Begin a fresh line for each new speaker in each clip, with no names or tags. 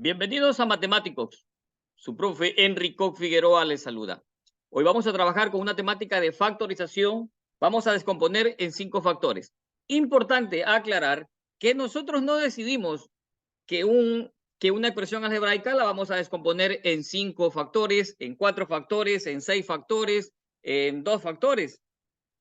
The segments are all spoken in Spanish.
Bienvenidos a Matemáticos. Su profe Enrico Figueroa les saluda. Hoy vamos a trabajar con una temática de factorización. Vamos a descomponer en 5 factores. Importante aclarar que nosotros no decidimos que, que una expresión algebraica la vamos a descomponer en 5 factores, en 4 factores, en 6 factores, en 2 factores.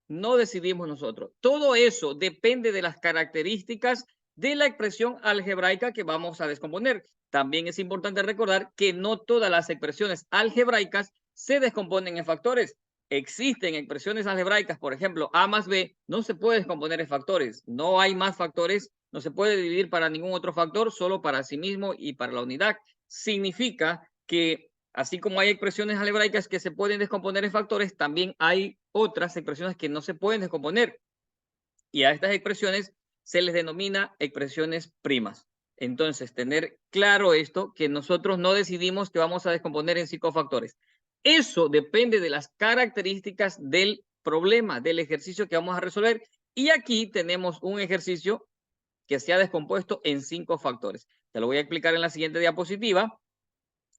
No decidimos nosotros. Todo eso depende de las características de la expresión algebraica que vamos a descomponer. También es importante recordar que no todas las expresiones algebraicas se descomponen en factores. Existen expresiones algebraicas, por ejemplo, A más B, no se puede descomponer en factores. No hay más factores, no se puede dividir para ningún otro factor, solo para sí mismo y para la unidad. Significa que así como hay expresiones algebraicas que se pueden descomponer en factores, también hay otras expresiones que no se pueden descomponer. Y a estas expresiones se les denomina expresiones primas. Entonces, tener claro esto, que nosotros no decidimos que vamos a descomponer en 5 factores. Eso depende de las características del problema, del ejercicio que vamos a resolver. Y aquí tenemos un ejercicio que se ha descompuesto en 5 factores. Te lo voy a explicar en la siguiente diapositiva.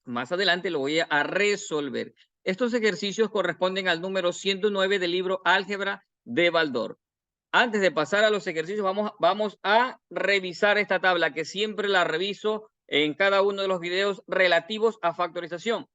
Más adelante lo voy a resolver. Estos ejercicios corresponden al número 109 del libro Álgebra de Baldor. Antes de pasar a los ejercicios, vamos a revisar esta tabla que siempre la reviso en cada uno de los videos relativos a factorización.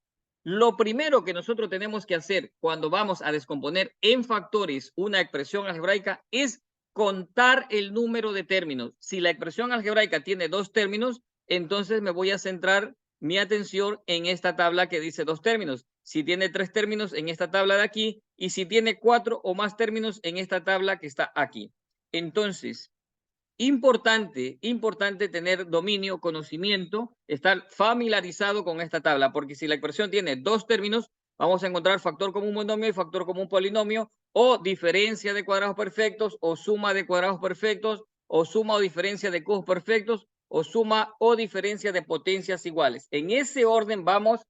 Lo primero que nosotros tenemos que hacer cuando vamos a descomponer en factores una expresión algebraica es contar el número de términos. Si la expresión algebraica tiene 2 términos, entonces me voy a centrar mi atención en esta tabla que dice 2 términos. Si tiene 3 términos, en esta tabla de aquí, y si tiene 4 o más términos, en esta tabla que está aquí. Entonces, importante tener dominio, conocimiento, estar familiarizado con esta tabla, porque si la expresión tiene 2 términos, vamos a encontrar factor común monomio y factor común polinomio, o diferencia de cuadrados perfectos, o suma de cuadrados perfectos, o suma o diferencia de cubos perfectos, o suma o diferencia de potencias iguales. En ese orden vamos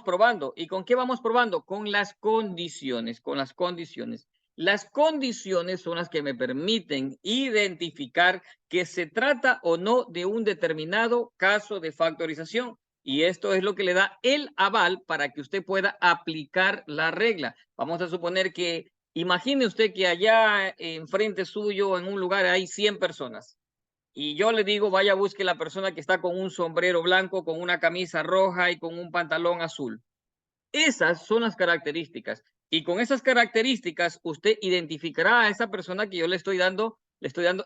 probando. ¿Y con qué vamos probando? Con las condiciones, con las condiciones. Las condiciones son las que me permiten identificar que se trata o no de un determinado caso de factorización. Y esto es lo que le da el aval para que usted pueda aplicar la regla. Vamos a suponer que, imagine usted que allá enfrente suyo, en un lugar, hay 100 personas. Y yo le digo, vaya, busque la persona que está con un sombrero blanco, con una camisa roja y con un pantalón azul. Esas son las características. Y con esas características, usted identificará a esa persona que yo le estoy dando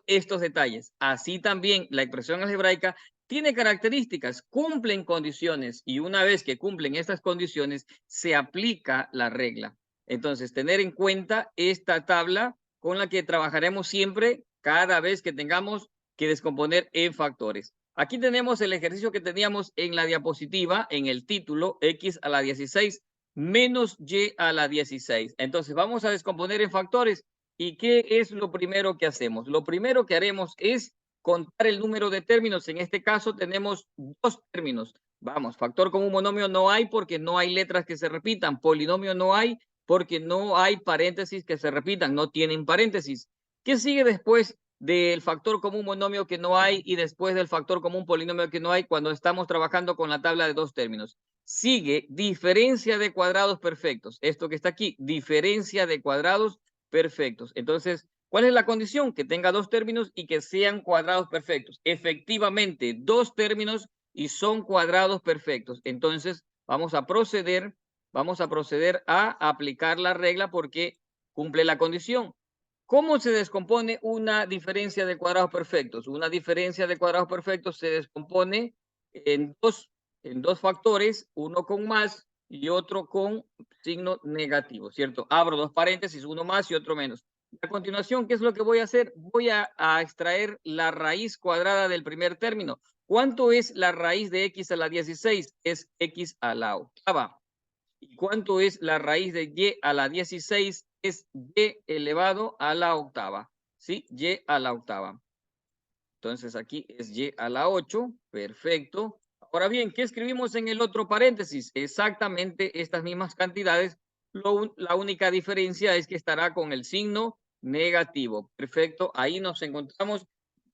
estos detalles. Así también la expresión algebraica tiene características, cumplen condiciones, y una vez que cumplen estas condiciones, se aplica la regla. Entonces, tener en cuenta esta tabla con la que trabajaremos siempre cada vez que tengamos que descomponer en factores. Aquí tenemos el ejercicio que teníamos en la diapositiva, en el título, x a la 16 menos y a la 16. Entonces, vamos a descomponer en factores. ¿Y qué es lo primero que hacemos? Lo primero que haremos es contar el número de términos. En este caso tenemos 2 términos. Vamos, factor común monomio no hay porque no hay letras que se repitan. Polinomio no hay porque no hay paréntesis que se repitan, no tienen paréntesis. ¿Qué sigue después del factor común monomio que no hay y después del factor común polinomio que no hay cuando estamos trabajando con la tabla de 2 términos? Sigue diferencia de cuadrados perfectos. Esto que está aquí, diferencia de cuadrados perfectos. Entonces, ¿cuál es la condición? Que tenga 2 términos y que sean cuadrados perfectos. Efectivamente, 2 términos y son cuadrados perfectos. Entonces, vamos a proceder a aplicar la regla porque cumple la condición. ¿Cómo se descompone una diferencia de cuadrados perfectos? Una diferencia de cuadrados perfectos se descompone en dos factores, uno con más y otro con signo negativo, ¿cierto? Abro 2 paréntesis, uno más y otro menos. A continuación, ¿qué es lo que voy a hacer? Voy a extraer la raíz cuadrada del primer término. ¿Cuánto es la raíz de x a la 16? Es x a la octava. ¿Y cuánto es la raíz de y a la 16? Es y elevado a la octava, ¿sí? Y a la octava. Entonces aquí es y a la 8, perfecto. Ahora bien, ¿qué escribimos en el otro paréntesis? Exactamente estas mismas cantidades. La única diferencia es que estará con el signo negativo. Perfecto, ahí nos encontramos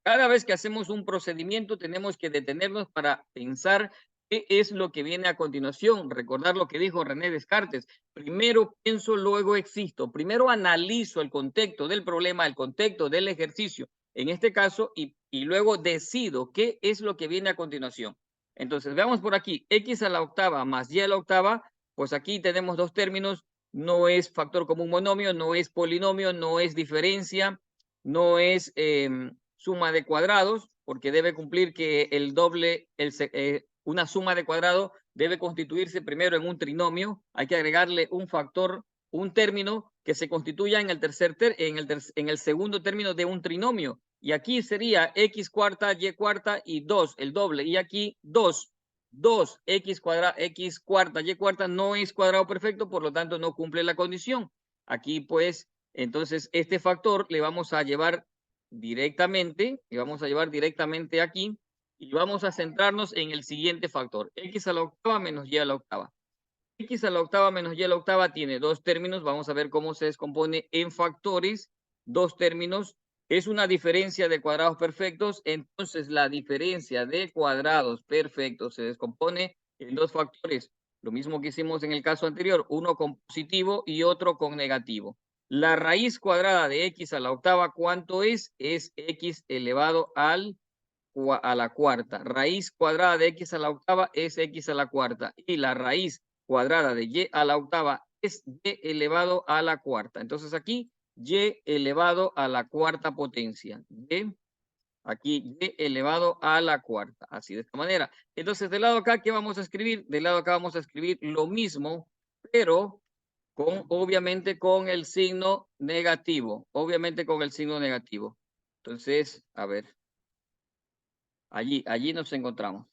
Cada vez que hacemos un procedimiento tenemos que detenernos para pensar qué es lo que viene a continuación. Recordar lo que dijo René Descartes. Primero pienso, luego existo. Primero analizo el contexto del problema, el contexto del ejercicio, en este caso, y luego decido qué es lo que viene a continuación. Entonces, veamos por aquí, x a la octava más y a la octava, pues aquí tenemos dos términos, no es factor común monomio, no es polinomio, no es diferencia, no es suma de cuadrados, porque debe cumplir que el doble, una suma de cuadrado debe constituirse primero en un trinomio, hay que agregarle un factor, un término que se constituya en el segundo término de un trinomio, y aquí sería x cuarta, y cuarta y 2, el doble, y aquí 2 x cuadrada, x cuarta, y cuarta no es cuadrado perfecto, por lo tanto no cumple la condición. Aquí pues, entonces este factor le vamos a llevar directamente, aquí, y vamos a centrarnos en el siguiente factor, x a la octava menos y a la octava. X a la octava menos y a la octava tiene dos términos, vamos a ver cómo se descompone en factores, dos términos, es una diferencia de cuadrados perfectos, entonces la diferencia de cuadrados perfectos se descompone en dos factores, lo mismo que hicimos en el caso anterior, uno con positivo y otro con negativo. La raíz cuadrada de x a la octava, ¿cuánto es? Es x elevado a la cuarta. Raíz cuadrada de x a la octava es x a la cuarta. Y la raíz cuadrada de y a la octava es y elevado a la cuarta. Entonces aquí y elevado a la cuarta potencia. Aquí y elevado a la cuarta. Así de esta manera. Entonces del lado acá, ¿qué vamos a escribir? Del lado acá vamos a escribir lo mismo, pero obviamente con el signo negativo. Obviamente con el signo negativo. Entonces, a ver. Allí nos encontramos.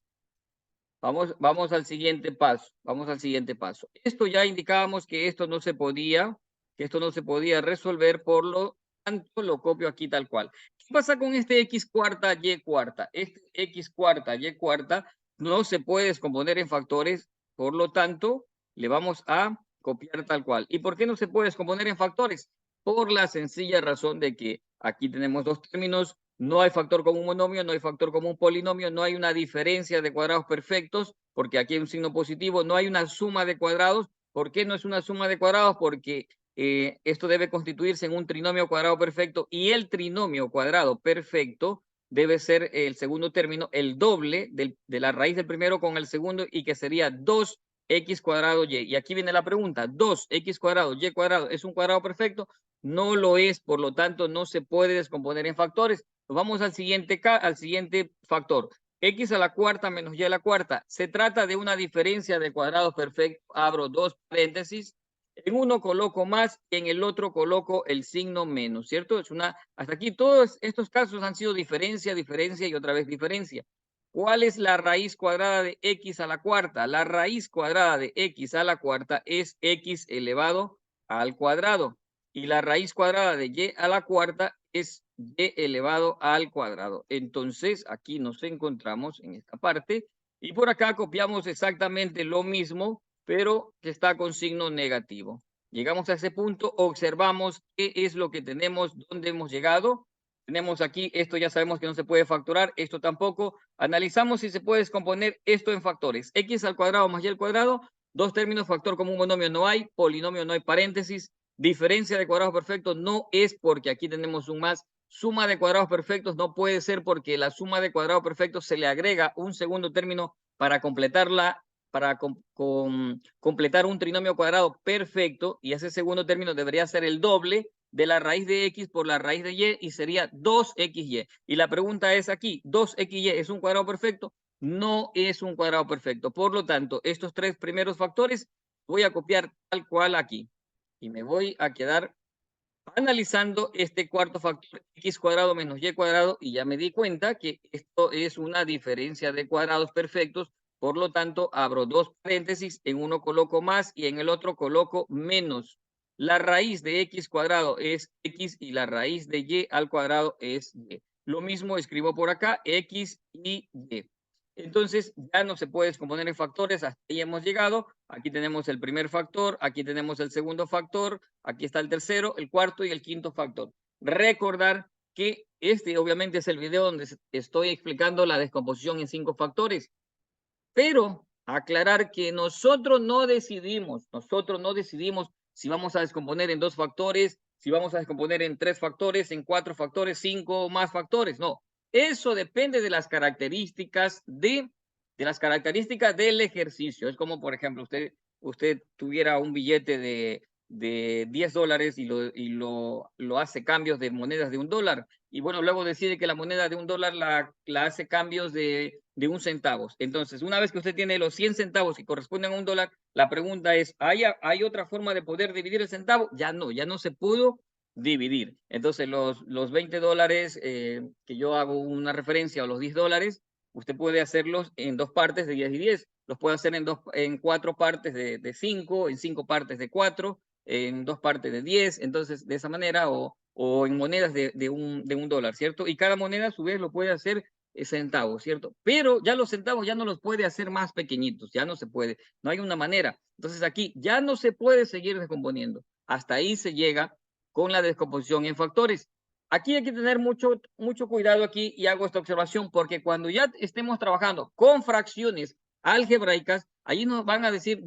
Vamos al siguiente paso. Vamos al siguiente paso. Esto ya indicábamos que esto no se podía, resolver, por lo tanto lo copio aquí tal cual. ¿Qué pasa con este x cuarta, y cuarta? Este x cuarta, y cuarta no se puede descomponer en factores, por lo tanto le vamos a copiar tal cual. ¿Y por qué no se puede descomponer en factores? Por la sencilla razón de que aquí tenemos dos términos, no hay factor común monomio, no hay factor común polinomio, no hay una diferencia de cuadrados perfectos, porque aquí hay un signo positivo, no hay una suma de cuadrados. ¿Por qué no es una suma de cuadrados? Porque esto debe constituirse en un trinomio cuadrado perfecto, y el trinomio cuadrado perfecto debe ser el segundo término, el doble de la raíz del primero con el segundo, y que sería 2x cuadrado y. Y aquí viene la pregunta, 2x cuadrado y cuadrado, ¿es un cuadrado perfecto? No lo es, por lo tanto no se puede descomponer en factores. Vamos al siguiente factor. X a la cuarta menos y a la cuarta. Se trata de una diferencia de cuadrados perfectos. Abro dos paréntesis. En uno coloco más y en el otro coloco el signo menos, ¿cierto? Hasta aquí todos estos casos han sido diferencia, diferencia y otra vez diferencia. ¿Cuál es la raíz cuadrada de x a la cuarta? La raíz cuadrada de x a la cuarta es x elevado al cuadrado. Y la raíz cuadrada de y a la cuarta es y elevado al cuadrado. Entonces, aquí nos encontramos en esta parte, y por acá copiamos exactamente lo mismo, pero que está con signo negativo. Llegamos a ese punto, observamos qué es lo que tenemos, dónde hemos llegado. Tenemos aquí, esto ya sabemos que no se puede factorar, esto tampoco. Analizamos si se puede descomponer esto en factores. X al cuadrado más y al cuadrado, dos términos, factor común monomio no hay, polinomio no hay paréntesis, diferencia de cuadrados perfectos no es, porque aquí tenemos un más. Suma de cuadrados perfectos no puede ser, porque la suma de cuadrados perfectos se le agrega un segundo término para completarla, para completar un trinomio cuadrado perfecto, y ese segundo término debería ser el doble de la raíz de x por la raíz de y sería 2xy. Y la pregunta es aquí, ¿2xy es un cuadrado perfecto? No es un cuadrado perfecto. Por lo tanto, estos tres primeros factores voy a copiar tal cual aquí. Y me voy a quedar analizando este cuarto factor, x cuadrado menos y cuadrado, y ya me di cuenta que esto es una diferencia de cuadrados perfectos. Por lo tanto, abro dos paréntesis, en uno coloco más y en el otro coloco menos. La raíz de x cuadrado es x y la raíz de y al cuadrado es y. Lo mismo escribo por acá, x y y. Entonces ya no se puede descomponer en factores, hasta ahí hemos llegado. Aquí tenemos el primer factor, aquí tenemos el segundo factor, aquí está el tercero, el cuarto y el quinto factor. Recordar que Este obviamente es el video donde estoy explicando la descomposición en 5 factores. Pero aclarar que nosotros no decidimos si vamos a descomponer en 2 factores, si vamos a descomponer en 3 factores, en 4 factores, 5 o más factores. No, eso depende de las características del ejercicio. Es como, por ejemplo, usted tuviera un billete de $10 y lo hace cambios de monedas de $1. Y bueno, luego decide que la moneda de $1 la hace cambios de 1 centavo. Entonces, una vez que usted tiene los 100 centavos que corresponden a $1, la pregunta es, ¿hay otra forma de poder dividir el centavo? Ya no se pudo dividir. Entonces, los $20 que yo hago una referencia, o los $10, usted puede hacerlos en 2 partes de 10 y 10. Los puede hacer en 4 partes de 5, en 5 partes de 4, en 2 partes de 10. Entonces, de esa manera, o en monedas de un dólar, ¿cierto? Y cada moneda a su vez lo puede hacer centavos, ¿cierto? Pero ya los centavos ya no los puede hacer más pequeñitos, ya no se puede, no hay una manera. Entonces aquí ya no se puede seguir descomponiendo. Hasta ahí se llega con la descomposición en factores. Aquí hay que tener mucho cuidado aquí, y hago esta observación porque cuando ya estemos trabajando con fracciones algebraicas, allí nos van a decir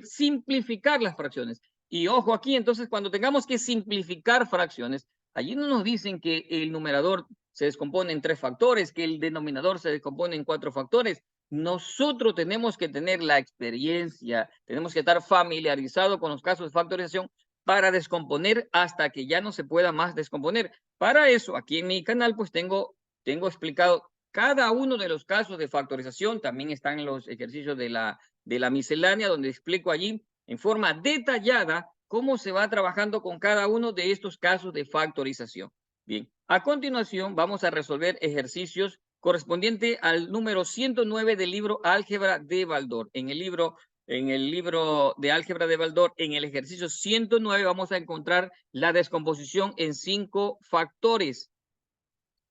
simplificar las fracciones. Y ojo aquí, entonces cuando tengamos que simplificar fracciones, allí no nos dicen que el numerador se descompone en 3 factores, que el denominador se descompone en 4 factores. Nosotros tenemos que tener la experiencia, tenemos que estar familiarizados con los casos de factorización para descomponer hasta que ya no se pueda más descomponer. Para eso, aquí en mi canal, pues tengo explicado cada uno de los casos de factorización. También están los ejercicios de la miscelánea, donde explico allí en forma detallada cómo se va trabajando con cada uno de estos casos de factorización. Bien, a continuación vamos a resolver ejercicios correspondiente al número 109 del libro Álgebra de Baldor. En el libro de Álgebra de Baldor, en el ejercicio 109, vamos a encontrar la descomposición en 5 factores.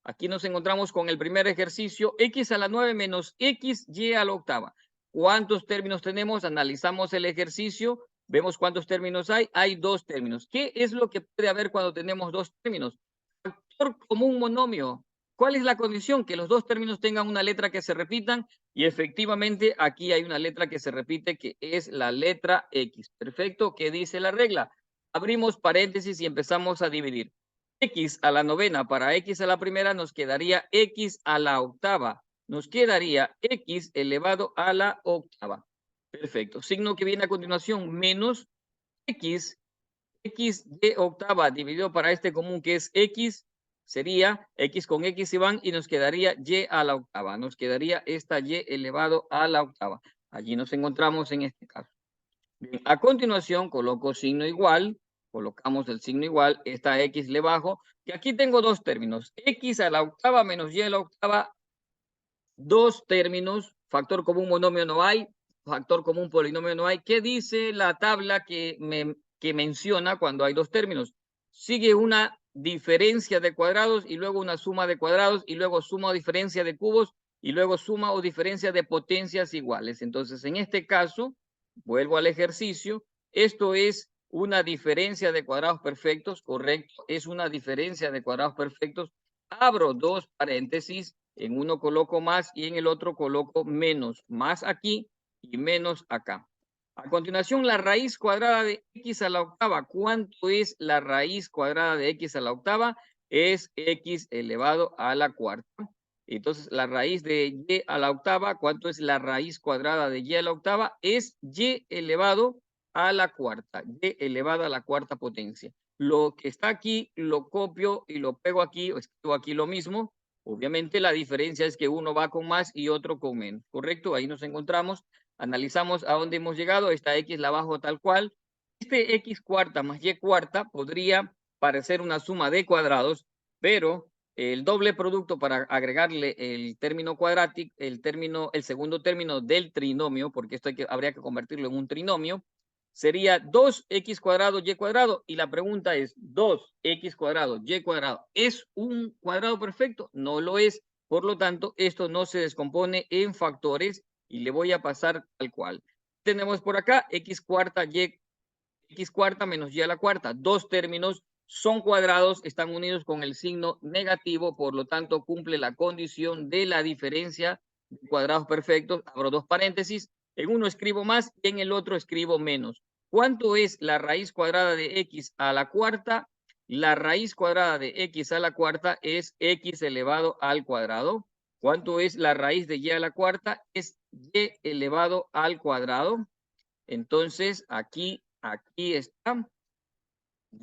Aquí nos encontramos con el primer ejercicio, x a la 9 menos xy a la octava. ¿Cuántos términos tenemos? Analizamos el ejercicio, vemos cuántos términos hay. Hay 2 términos. ¿Qué es lo que puede haber cuando tenemos 2 términos? Factor común monomio. ¿Cuál es la condición? Que los 2 términos tengan una letra que se repitan, y efectivamente aquí hay una letra que se repite, que es la letra X. Perfecto. ¿Qué dice la regla? Abrimos paréntesis y empezamos a dividir. X a la novena para X a la primera nos quedaría X a la octava. Nos quedaría X elevado a la octava. Perfecto. Signo que viene a continuación, menos X de octava dividido para este común, que es X, sería X con X y van, y nos quedaría Y a la octava. Nos quedaría esta Y elevado a la octava. Allí nos encontramos en este caso. Bien, a continuación coloco signo igual, colocamos el signo igual, esta X le bajo, y aquí tengo 2 términos, X a la octava menos Y a la octava, 2 términos, factor común monomio no hay, factor común polinomio no hay. ¿Qué dice la tabla que menciona cuando hay 2 términos? Sigue una diferencia de cuadrados y luego una suma de cuadrados y luego suma o diferencia de cubos y luego suma o diferencia de potencias iguales. Entonces, en este caso, vuelvo al ejercicio, esto es una diferencia de cuadrados perfectos, correcto, es una diferencia de cuadrados perfectos. Abro 2 paréntesis, en uno coloco más y en el otro coloco menos, más aquí y menos acá. A continuación, la raíz cuadrada de x a la octava. ¿Cuánto es la raíz cuadrada de x a la octava? Es x elevado a la cuarta. Entonces, la raíz de y a la octava, ¿cuánto es la raíz cuadrada de y a la octava? Es y elevado a la cuarta, y elevada a la cuarta potencia. Lo que está aquí lo copio y lo pego aquí, o escribo aquí lo mismo. Obviamente la diferencia es que uno va con más y otro con menos, ¿correcto? Ahí nos encontramos, analizamos a dónde hemos llegado, esta X la bajo tal cual. Este X cuarta más Y cuarta podría parecer una suma de cuadrados, pero el doble producto para agregarle el término cuadrático, el segundo término del trinomio, porque esto habría que convertirlo en un trinomio, sería 2x cuadrado y cuadrado. Y la pregunta es, 2x cuadrado y cuadrado, ¿es un cuadrado perfecto? No lo es. Por lo tanto, esto no se descompone en factores y le voy a pasar tal cual. Tenemos por acá x cuarta menos y a la cuarta. 2 términos son cuadrados, están unidos con el signo negativo, por lo tanto cumple la condición de la diferencia de cuadrados perfectos. Abro dos paréntesis, en uno escribo más y en el otro escribo menos. ¿Cuánto es la raíz cuadrada de x a la cuarta? La raíz cuadrada de x a la cuarta es x elevado al cuadrado. ¿Cuánto es la raíz de y a la cuarta? Es y elevado al cuadrado. Entonces, aquí está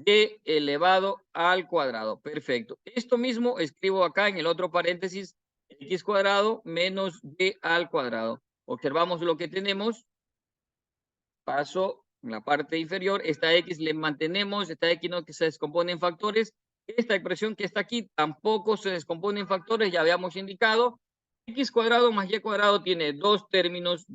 y elevado al cuadrado. Perfecto. Esto mismo escribo acá en el otro paréntesis, x cuadrado menos y al cuadrado. Observamos lo que tenemos. Paso en la parte inferior. Esta x le mantenemos, esta x no que se descompone en factores. Esta expresión que está aquí tampoco se descompone en factores, ya habíamos indicado. X cuadrado más y cuadrado tiene dos términos.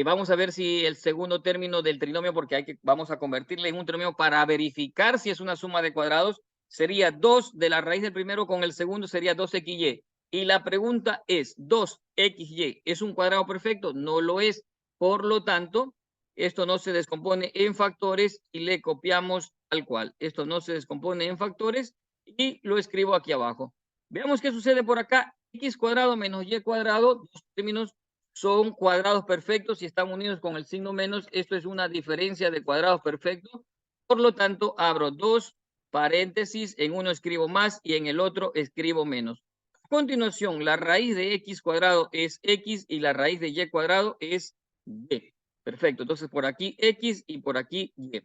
Vamos a ver si el segundo término del trinomio, porque vamos a convertirle en un trinomio para verificar si es una suma de cuadrados. Sería 2 de la raíz del primero con el segundo sería 2xy. Y la pregunta es, ¿2xy es un cuadrado perfecto? No lo es. Por lo tanto, esto no se descompone en factores y le copiamos tal cual. Esto no se descompone en factores y lo escribo aquí abajo. Veamos qué sucede por acá. X cuadrado menos y cuadrado, dos términos son cuadrados perfectos y están unidos con el signo menos. Esto es una diferencia de cuadrados perfectos. Por lo tanto, abro dos paréntesis. En uno escribo más y en el otro escribo menos. A continuación, la raíz de x cuadrado es x y la raíz de y cuadrado es y. Perfecto. Entonces, por aquí x y por aquí y.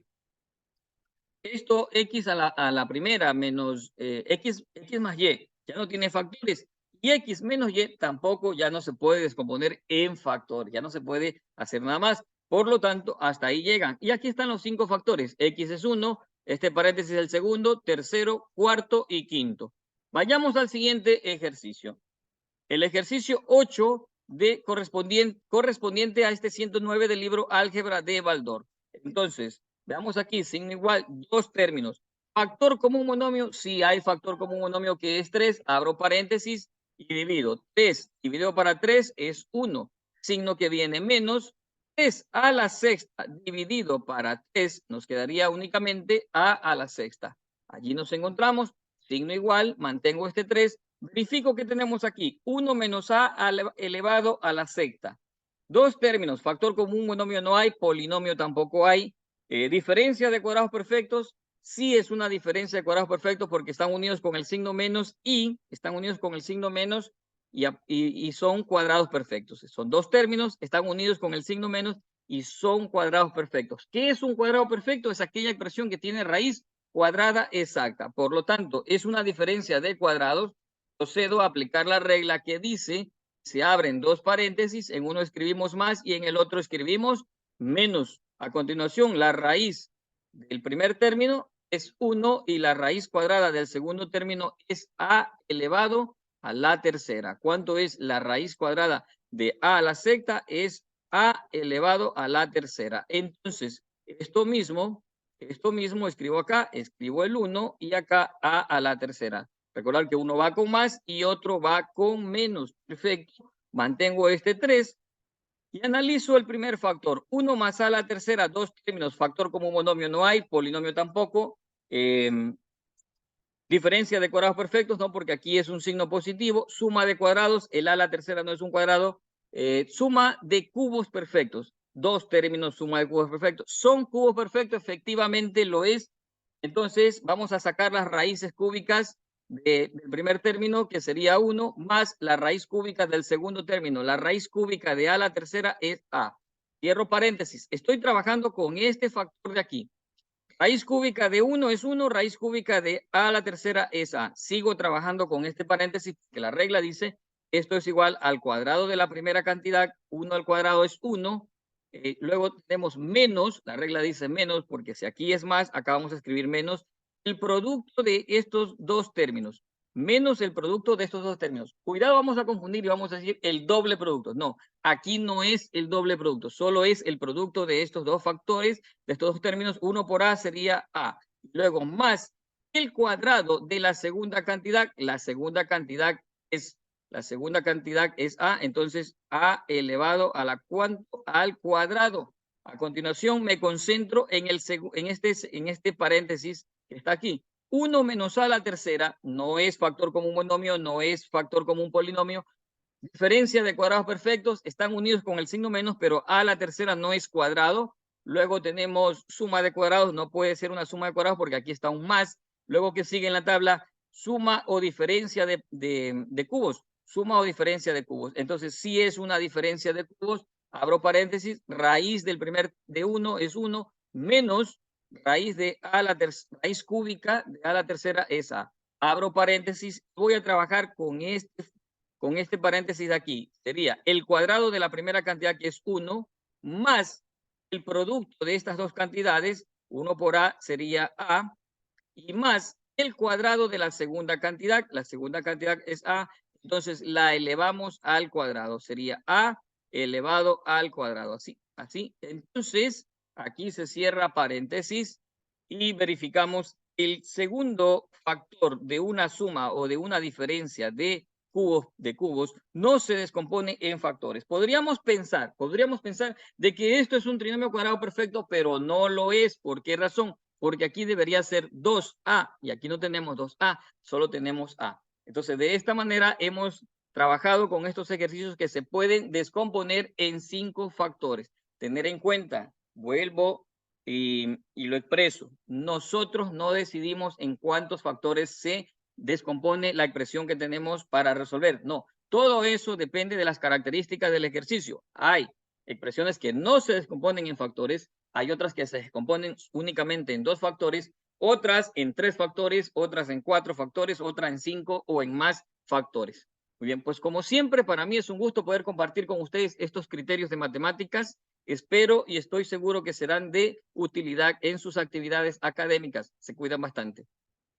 Esto x a la primera menos x más y ya no tiene factores. Y x menos y tampoco ya no se puede descomponer en factor. Ya no se puede hacer nada más. Por lo tanto, hasta ahí llegan. Y aquí están los 5 factores. X es 1, este paréntesis es el segundo, tercero, cuarto y quinto. Vayamos al siguiente ejercicio. El ejercicio 8 correspondiente a este 109 del libro Álgebra de Baldor. Entonces, veamos aquí, signo igual, dos términos. Factor común monomio, si hay factor común monomio que es 3, abro paréntesis y divido. 3 dividido para 3 es 1. Signo que viene menos. 3 a la sexta dividido para 3 nos quedaría únicamente a la sexta. Allí nos encontramos, signo igual, mantengo este 3. Verifico que tenemos aquí 1 menos a elevado a la sexta. Dos términos, factor común monomio no hay, polinomio tampoco hay. Diferencia de cuadrados perfectos, sí es una diferencia de cuadrados perfectos porque están unidos con el signo menos y están unidos con el signo menos y son cuadrados perfectos. Son dos términos, están unidos con el signo menos y son cuadrados perfectos. ¿Qué es un cuadrado perfecto? Es aquella expresión que tiene raíz cuadrada exacta. Por lo tanto, es una diferencia de cuadrados. Procedo a aplicar la regla que dice, se abren dos paréntesis, en uno escribimos más y en el otro escribimos menos. A continuación, la raíz del primer término es 1 y la raíz cuadrada del segundo término es a elevado a la tercera. ¿Cuánto es la raíz cuadrada de a la sexta? Es a elevado a la tercera. Entonces, esto mismo escribo acá, escribo el 1 y acá a la tercera. Recordar que uno va con más y otro va con menos. Perfecto. Mantengo este 3 y analizo el primer factor. 1 más a la tercera, dos términos. Factor como monomio no hay, polinomio tampoco. Diferencia de cuadrados perfectos, no, porque aquí es un signo positivo. Suma de cuadrados, el a la tercera no es un cuadrado. Suma de cubos perfectos. Dos términos, suma de cubos perfectos. ¿Son cubos perfectos? Efectivamente lo es. Entonces vamos a sacar las raíces cúbicas del primer término, que sería 1, más la raíz cúbica del segundo término. La raíz cúbica de a la tercera es a. Cierro paréntesis. Estoy trabajando con este factor de aquí. Raíz cúbica de 1 es 1, raíz cúbica de a la tercera es a. Sigo trabajando con este paréntesis, que la regla dice, esto es igual al cuadrado de la primera cantidad, 1 al cuadrado es 1. Luego tenemos menos, la regla dice menos, porque si aquí es más, acá vamos a escribir menos. El producto de estos dos términos, menos el producto de estos dos términos. Cuidado, vamos a confundir y vamos a decir el doble producto. No, aquí no es el doble producto, solo es el producto de estos dos factores, de estos dos términos. 1 por a sería a. Luego más el cuadrado de la segunda cantidad. La segunda cantidad es a, entonces a elevado a la cuánto, al cuadrado. A continuación me concentro en este paréntesis que está aquí. 1 menos a la tercera no es factor común monomio, no es factor común polinomio. Diferencia de cuadrados perfectos, están unidos con el signo menos, pero a la tercera no es cuadrado. Luego tenemos suma de cuadrados, no puede ser una suma de cuadrados porque aquí está un más. Luego que sigue en la tabla, suma o diferencia de cubos, suma o diferencia de cubos. Entonces, si es una diferencia de cubos, abro paréntesis, raíz del de 1 es 1, menos raíz de a la raíz cúbica de a la tercera es a. Abro paréntesis, voy a trabajar con este paréntesis de aquí. Sería el cuadrado de la primera cantidad, que es 1, más el producto de estas dos cantidades, 1 por a sería a, y más el cuadrado de la segunda cantidad es a, entonces la elevamos al cuadrado, sería a elevado al cuadrado, así. Entonces, aquí se cierra paréntesis y verificamos el segundo factor de una suma o de una diferencia de cubos no se descompone en factores. Podríamos pensar de que esto es un trinomio cuadrado perfecto, pero no lo es. ¿Por qué razón? Porque aquí debería ser 2a y aquí no tenemos 2a, solo tenemos a. Entonces, de esta manera hemos trabajado con estos ejercicios que se pueden descomponer en 5 factores. Tener en cuenta, vuelvo y lo expreso, nosotros no decidimos en cuántos factores se descompone la expresión que tenemos para resolver. No, todo eso depende de las características del ejercicio. Hay expresiones que no se descomponen en factores, hay otras que se descomponen únicamente en 2 factores, otras en 3 factores, otras en 4 factores, otras en 5 o en más factores. Muy bien, pues como siempre, para mí es un gusto poder compartir con ustedes estos criterios de matemáticas. Espero y estoy seguro que serán de utilidad en sus actividades académicas. Se cuidan bastante.